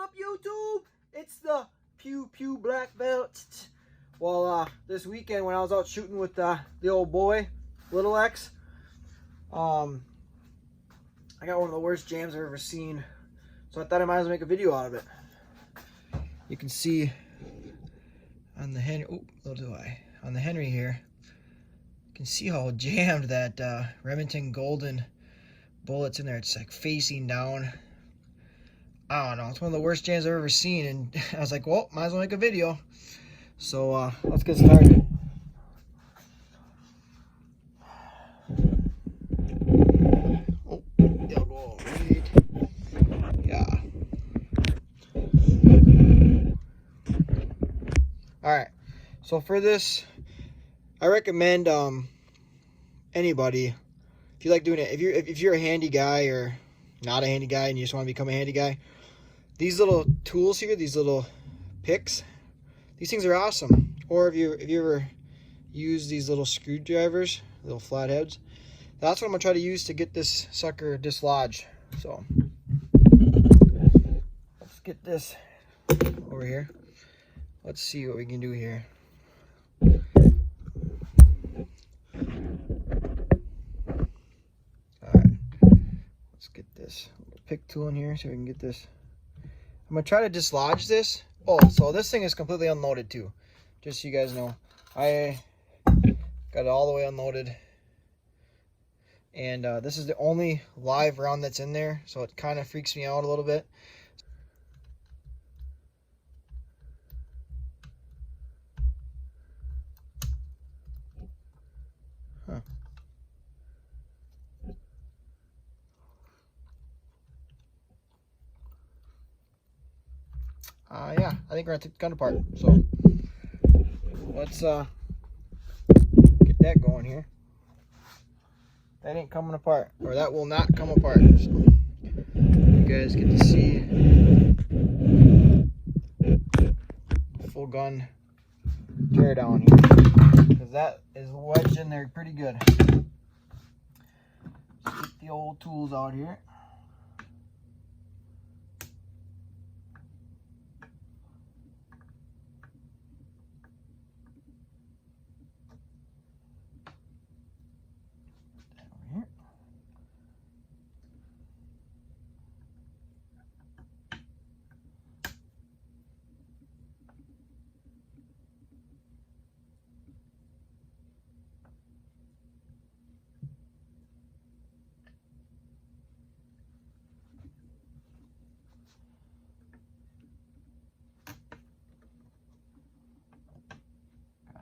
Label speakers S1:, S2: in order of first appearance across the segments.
S1: up, YouTube? It's the Pew Pew Black Belt. Well, this weekend when I was out shooting with the old boy, Little X, I got one of the worst jams I've ever seen. So I thought I might as well make a video out of it. You can see on the Henry, on the Henry here, you can see how jammed that Remington Golden bullet's in there. It's like facing down. I don't know, it's one of the worst jams I've ever seen, and I was like, well, might as well make a video. So let's get started. Oh, they'll go right. Yeah. Alright, so for this, I recommend anybody, if you like doing it, if you're a handy guy or not a handy guy and you just want to become a handy guy, these little tools here, these little picks, these things are awesome. Or if you ever use these little screwdrivers, little flatheads, that's what I'm gonna try to use to get this sucker dislodged. So let's get this over here. Let's see what we can do here. Alright, let's get this little pick tool in here so we can get this. I'm gonna try to dislodge this. Oh, so this thing is completely unloaded too, just so you guys know. I got it all the way unloaded, and this is the only live round that's in there, so it kind of freaks me out a little bit. Huh. Yeah, I think we're gonna take the gun apart. So let's get that going here. That ain't coming apart, or that will not come apart. So you guys get to see full gun tear down here, because that is wedged in there pretty good. Let's get the old tools out here.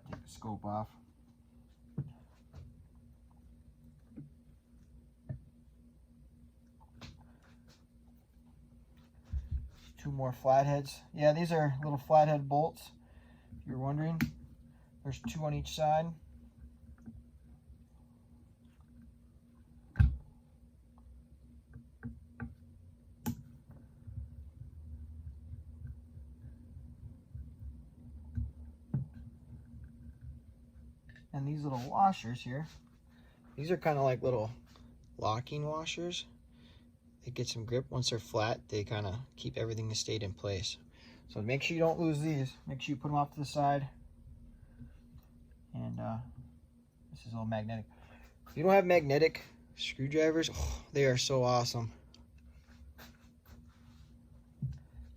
S1: Take the scope off. Two more flatheads. Yeah, these are little flathead bolts, if you're wondering. There's two on each side. And these little washers here, these are kind of like little locking washers. They get some grip. Once they're flat, they kind of keep everything stayed in place. So make sure you don't lose these. Make sure you put them off to the side. And this is all magnetic. If you don't have magnetic screwdrivers, oh, they are so awesome.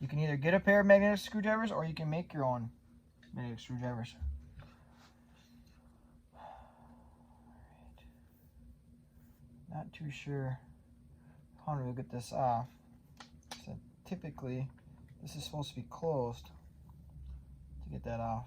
S1: You can either get a pair of magnetic screwdrivers or you can make your own magnetic screwdrivers. Not too sure how to get this off. So typically, this is supposed to be closed to get that off.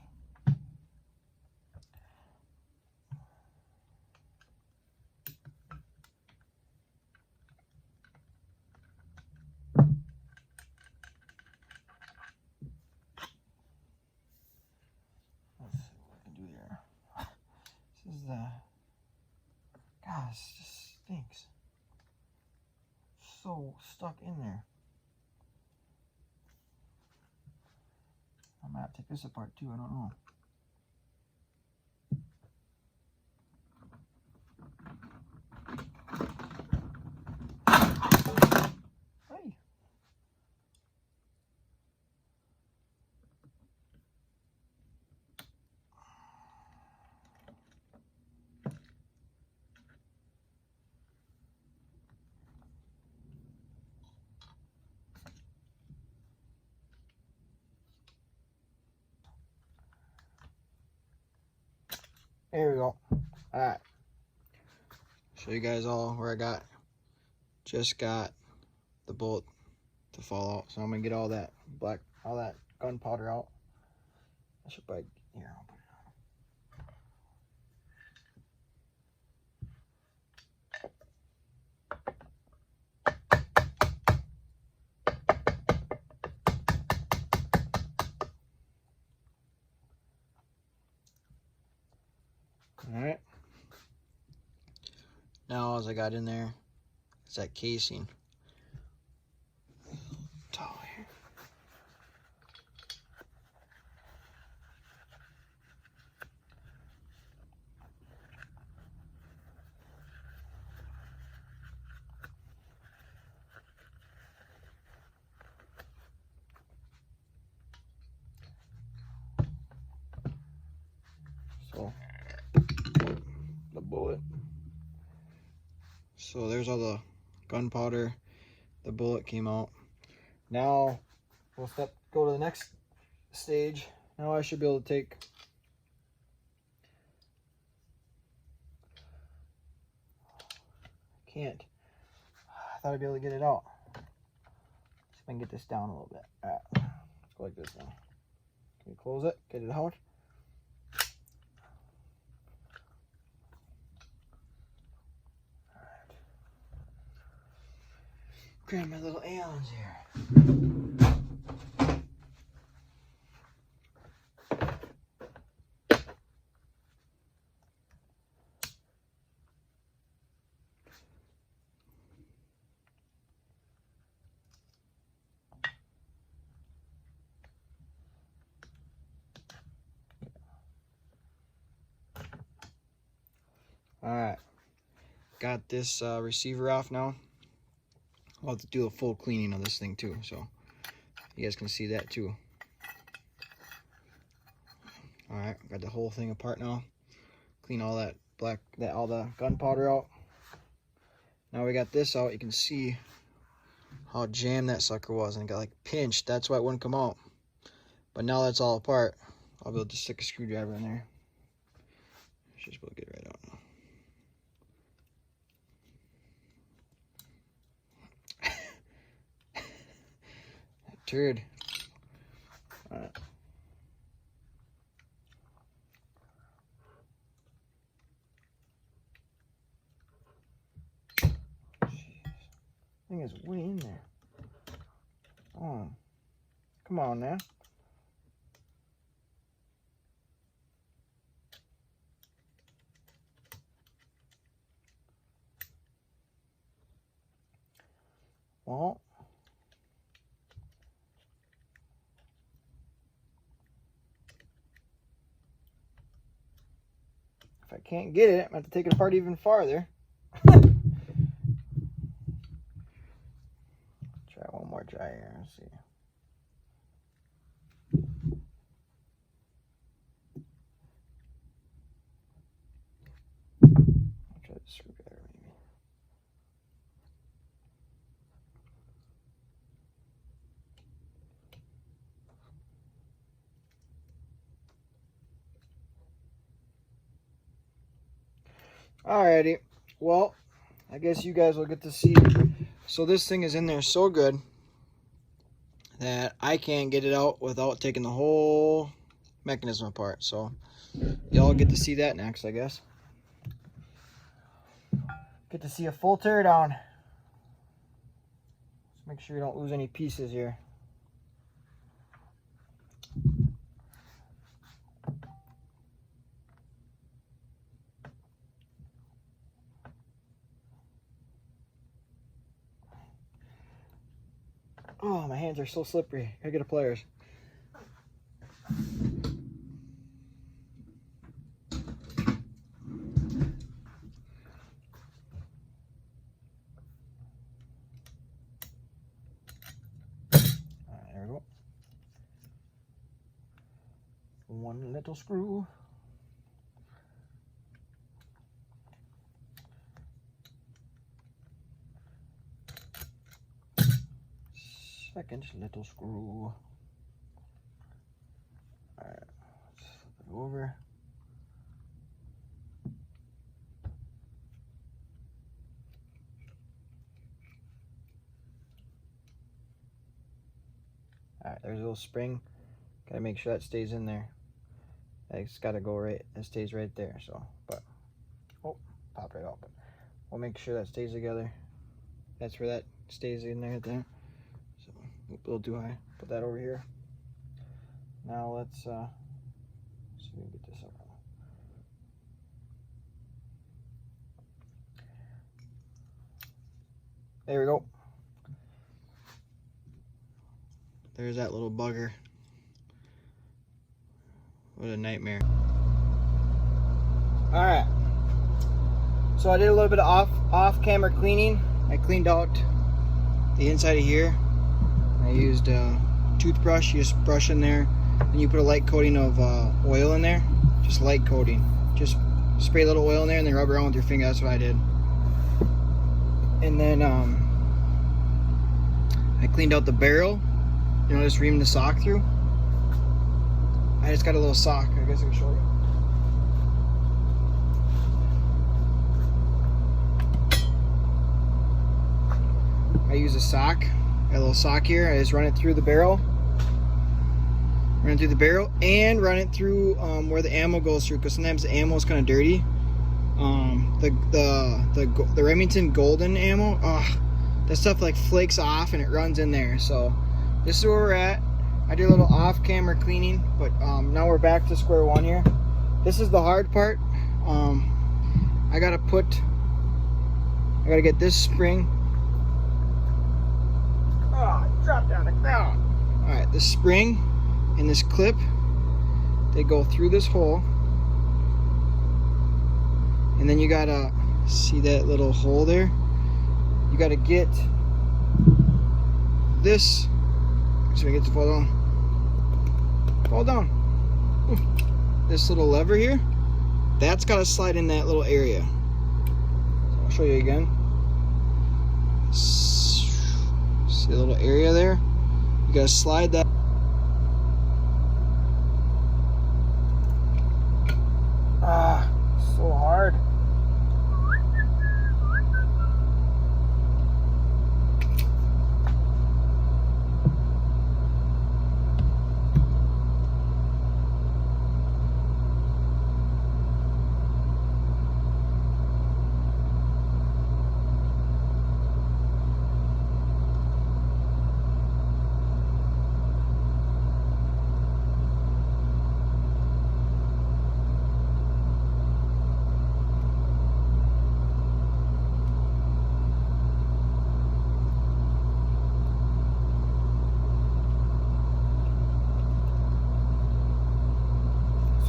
S1: Let's see what we can do there. This is the, gosh, it just stinks. So stuck in there. I might have to take this apart too, I don't know. Hey. There we go. Alright. Show you guys all where I just got the bullet to fall out. So I'm gonna get all that gunpowder out. I should probably, here, I'll put it on. Alright. Now as I got in there, it's that casing. Towel here. So the bullet. So there's all the gunpowder. The bullet came out. Now we'll go to the next stage. Now I should be able to take can't. I thought I'd be able to get it out. See if I can get this down a little bit. Alright. Let's go like this now. Can you close it? Get it out. Alright. Grab my little Allens here. Alright, got this receiver off now. I'll have to do a full cleaning of this thing too, so you guys can see that too. Alright, got the whole thing apart now. Clean all that all the gunpowder out. Now we got this out, you can see how jammed that sucker was, and it got like pinched. That's why it wouldn't come out. But now that's all apart, I'll be able to stick a screwdriver in there. Should just be able to get it right out now. Turd. Alright. Thing is way in there. Oh, come on now. Well, if I can't get it, I'm going to have to take it apart even farther. Try one more try here. Let's see. I'll try the screwdriver maybe. Alrighty, well, I guess you guys will get to see. So this thing is in there so good that I can't get it out without taking the whole mechanism apart. So y'all get to see that next, I guess. Get to see a full teardown. Let's make sure you don't lose any pieces here. Oh, my hands are so slippery. Gotta get a pliers. There we go. One little screw. Second little screw. Alright, let's flip it over. there's a little spring. Gotta make sure that stays in there. It's gotta go right, it stays right there, so, but, oh, popped right open. We'll make sure that stays together. That's where that stays in there, So, a little too high. Put that over here. Now let's, see if we can get this up. There we go. There's that little bugger. What a nightmare. Alright. So I did a little bit of off-camera cleaning. I cleaned out the inside of here. I used a toothbrush. You just brush in there. And you put a light coating of oil in there. Just light coating. Just spray a little oil in there and then rub around with your finger. That's what I did. And then I cleaned out the barrel. You know, just reamed the sock through. I just got a little sock. I guess I can show you. I use a sock. Got a little sock here. I just run it through the barrel. Run it through the barrel and run it through where the ammo goes through, because sometimes the ammo is kind of dirty. The Remington Golden ammo, that stuff like flakes off and it runs in there. So this is where we're at. I did a little off-camera cleaning, but now we're back to square one here. This is the hard part. I gotta get this spring. Oh, it dropped down the ground. All right, this spring and this clip, they go through this hole. And then you gotta see that little hole there. You gotta get this. So I get to fall down. Fall down. Ooh. This little lever here, that's gotta slide in that little area. So I'll show you again. See the little area there? You gotta slide that. So hard.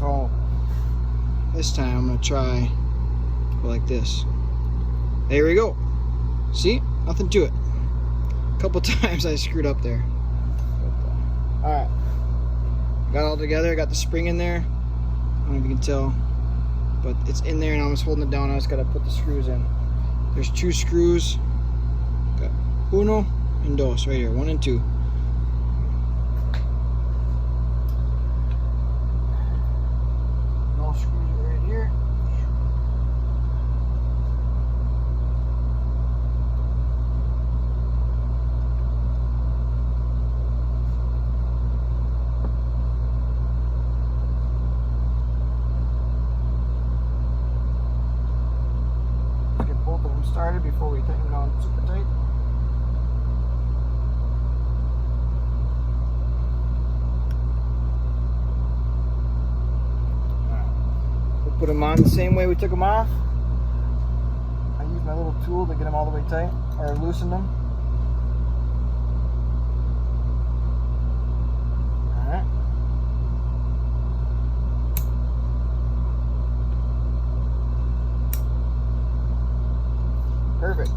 S1: So this time I'm gonna try go like this. There we go. See, nothing to it. A couple times I screwed up there. All right, got it all together. I got the spring in there. I don't know if you can tell, but it's in there, and I'm just holding it down. I just gotta put the screws in. There's 2 screws. Got uno and dos right here, 1 and 2. Started before we tighten down super tight. We'll put them on the same way we took them off. I use my little tool to get them all the way tight, or loosen them. Alright. Perfect.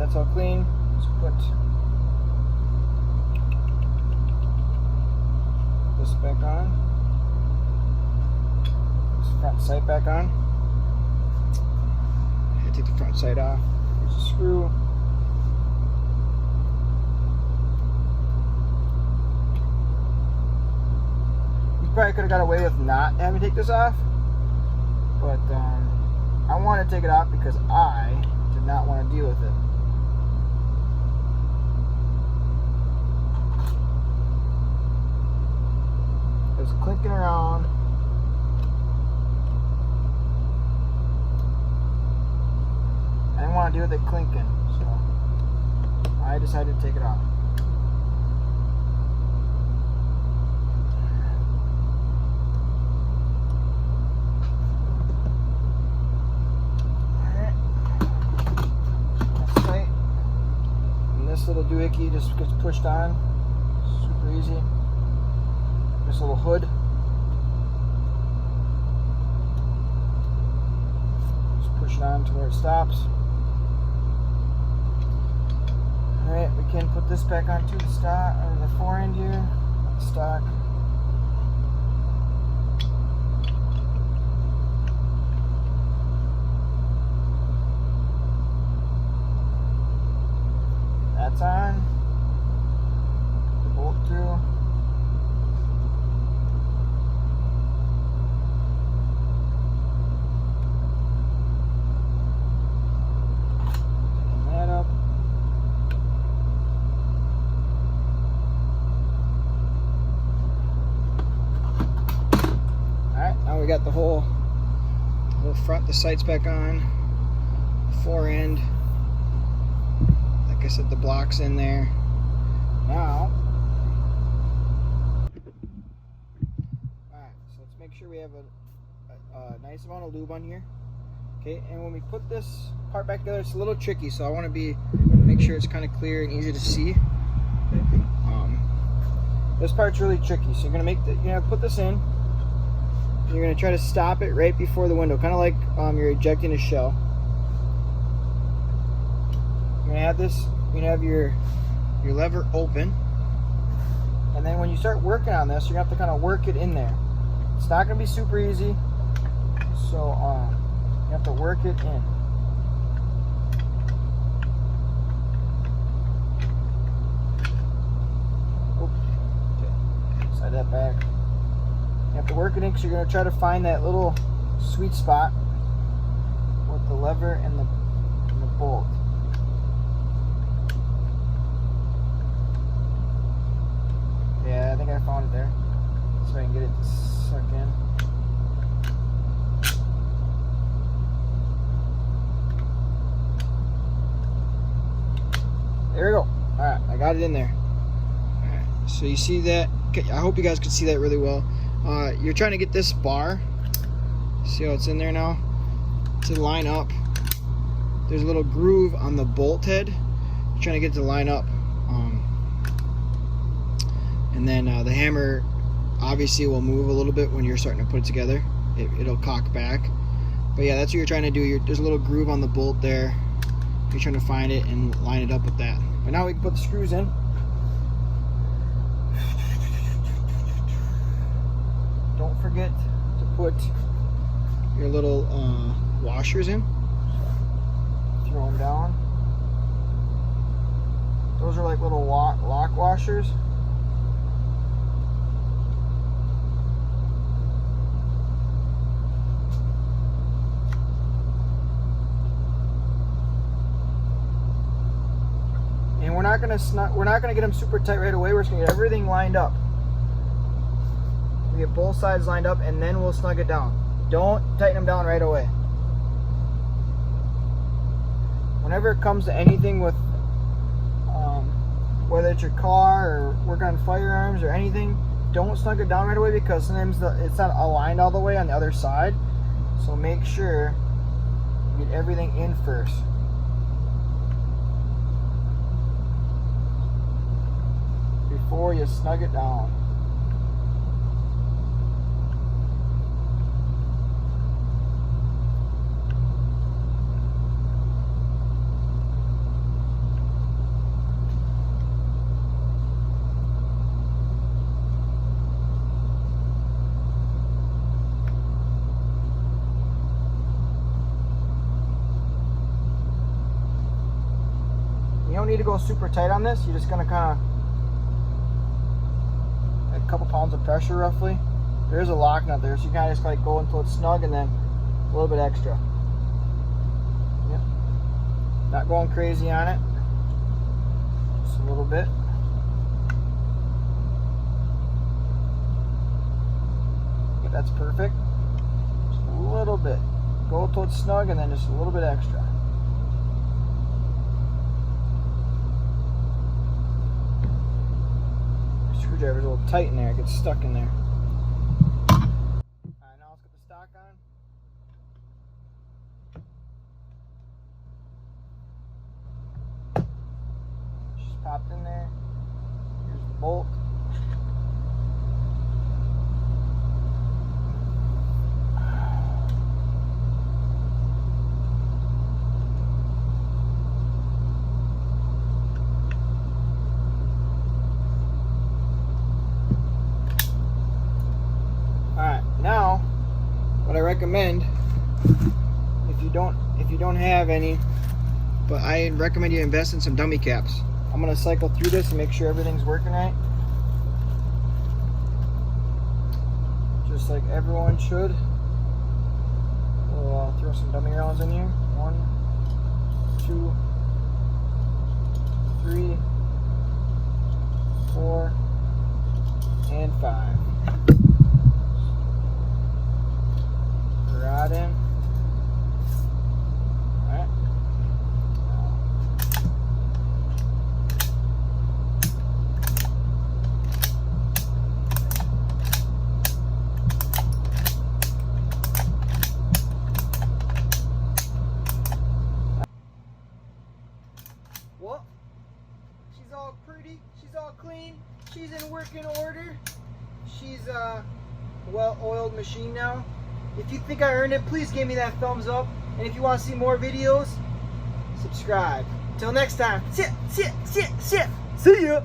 S1: that's all clean. Let's put this back on. This front sight back on. I take the front sight off. Here's a screw. You probably could have got away with not having to take this off, but I want to take it off because I did not want to deal with it. It was clinking around. I didn't want to deal with it clinking, so I decided to take it off. This little doohickey just gets pushed on, super easy. This little hood, just push it on to where it stops. Alright, we can put this back onto the stock, or the fore end here, the stock. That's on. The bolt through. Tighten that up. Alright, now we got the whole front, the sights back on, fore end. Like I said, the block's in there. Now, alright, so let's make sure we have a nice amount of lube on here. Okay, and when we put this part back together, it's a little tricky, so I want to make sure it's kind of clear and easy to see. This part's really tricky, so you're gonna put this in. You're gonna try to stop it right before the window, kind of like you're ejecting a shell. You're gonna have this. You're gonna have your lever open, and then when you start working on this, you're gonna have to kind of work it in there. It's not gonna be super easy, so you have to work it in. Okay. Slide that back. You have to work it in because you're gonna try to find that little sweet spot with the lever and the bolt. Yeah, I think I found it there, so I can get it sucked in. There we go. Alright, I got it in there. Alright, so you see that? Okay, I hope you guys can see that really well. You're trying to get this bar, see how it's in there now, to line up. There's a little groove on the bolt head. You're trying to get it to line up. And then the hammer obviously will move a little bit when you're starting to put it together. It'll cock back. But yeah, that's what you're trying to do. There's a little groove on the bolt there. You're trying to find it and line it up with that. But now we can put the screws in. Don't forget to put your little washers in. Throw them down. Those are like little lock washers. And we're not gonna get them super tight right away. We're just gonna get everything lined up. We get both sides lined up, and then we'll snug it down. Don't tighten them down right away. Whenever it comes to anything with, whether it's your car or work on firearms or anything, don't snug it down right away because sometimes it's not aligned all the way on the other side. So make sure you get everything in first. Before you snug it down. don't need to go super tight on this. You're just gonna kind of a couple pounds of pressure roughly. There's a lock nut there, so you kind of just like go until it's snug and then a little bit extra. Yep. Not going crazy on it. Just a little bit. Okay, that's perfect. Just a little bit. Go until it's snug and then just a little bit extra. Screwdriver's a little tight in there, it gets stuck in there. Alright, now let's get the stock on. Just popped in there. Here's the bolt. Now, what I recommend, if you don't have any, but I recommend you invest in some dummy caps. I'm gonna cycle through this and make sure everything's working right, just like everyone should. We'll throw some dummy rounds in here. 1, 2, 3, 4, and 5. Right in. Alright. Well, she's all pretty, she's all clean, she's in working order. She's a well-oiled machine now. If you think I earned it, please give me that thumbs up. And if you want to see more videos, subscribe. Till next time. See ya.